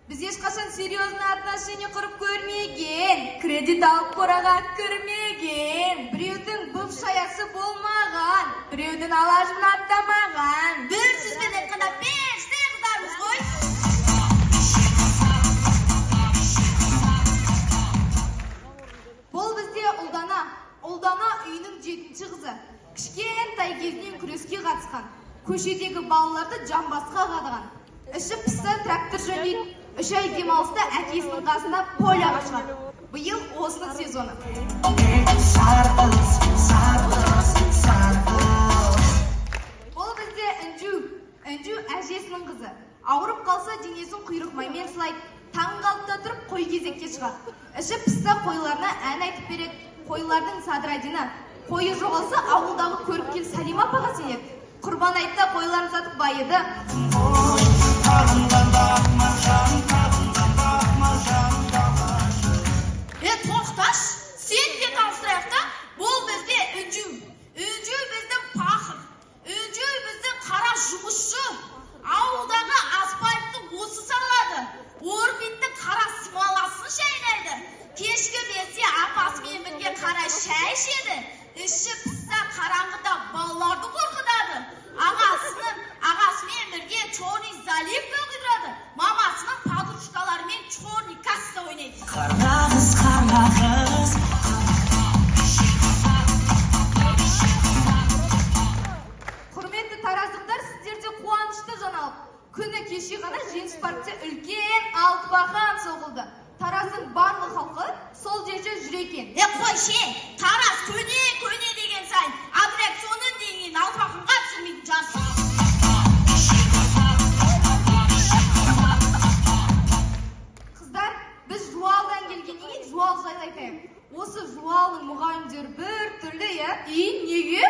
Biz ешқашан серьезный отношение құрып көрмеген, кредит алып қораға кірмеген, біреудің бывшаясы болмаған, біреудің алажын аттамаған. Бір сөзбен айтқанда періште қыздармыз ғой. Бұл бізде ұлдана үйінің 7-ші қызы. Кішкентай кезінен күреске қатысқан, көшедегі балаларды жамбасқа қадаған. Іші пысса трактор жөндейді. 3 ай демалыста әкесінің қасында поляға шығады. Биыл осының сезоны. Бұл бізде Үнжу әжесінің қызы. Ауырып қалса денесін құйрық маймен сылайды. Таңғы 6-та тұрып қой кезекке шығады. Іші пысса қойларына ән айтып береді. Қойлардың садырадина. Қойы жоғалса ауылдағы көріп кел Салима апаға сенеді. Құрбан айтта қойларын сатып байыды. Тоқташ, сен де таныстырайық та, бұл бізде Үнжу. Үнжу біздің пақыр. Үнжу біздің қара жұмысшы. Ауылдағы асфальтты осы салады. Орбиттің қара смоласын шайнайды. Кешкі берсе апасымен бірге қара шай ішеді. Іші пысса қараңғыда балаларды қорқытады. Ағасымен бірге Чорный залив қойдырады. Мамасының подружкаларымен Чорный касса ойнайды. Қарнағыз. Құрметті тараздықтар, сіздерде қуанышты жаңалық. Күні кеше ғана Жеңіс паркте үлкен алтыбақан соғылды. Тараздың барлық халқы сол жерде жүр екен. Қойше, Тараз көне деген сайын, аттракционның деңгейін алтыбақанға түсірмейтін жарсың. Қыздар, біз Жуалдан келгеннен Жуал жайлы айтайық. Осы Жуалның мұғалімдері бір түрлі, неге?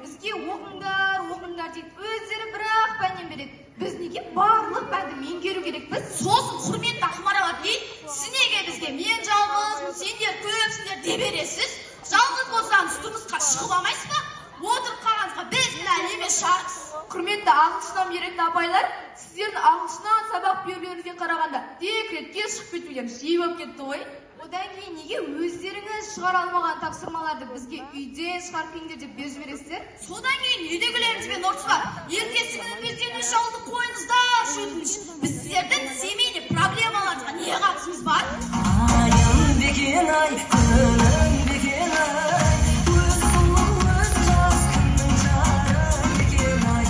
Бізге оқыңдар дейді. Өздері бірақ пәннен береді. Біз неге барлық пәнді меңгеру керекпіз? Сосын құрметті ақмаралар дейді, сіз неге бізге мен жалғызмын, сендер көпсіңдер деп бересіз? Жалғыз болсаңыз тұрмысқа шығып алмайсыз ба? Отырып қалғаныңызға біз әлеме шарқыз. Құрметті ағылшыннан беретін апайлар, сіздердің ағылшыннан сабақ берулеріңізге қарағанда декретке шығып кетулеріңіз жиі болып кетті ғой. Одан кейін неге өздеріңіз шығара алмаған тапсырмаларды бізге үйден шығарып деп беріп жібересіздер? Содан кейін үйдегілеріңізбен ұрсылар. Ертесі күні бізден 3 ауылды қойыңыздар шөтініш. Біз сіздердің семейный проблемаларыңызға не қатысымыз бар? Айым бекен ай, күнім бекен ай, өз ұлым өз жас күннің жары бекен ай.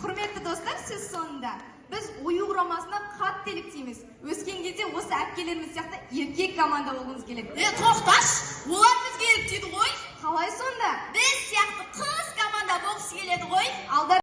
Құрметті достар, сөз соңында біз ою құрамасына қатты еліктейміз. Өскен кезде осы әпкелеріміз сияқты еркек команда болғымыз келеді. Тоқташ, олар бізге еліктейді ғой. Қалай сонда?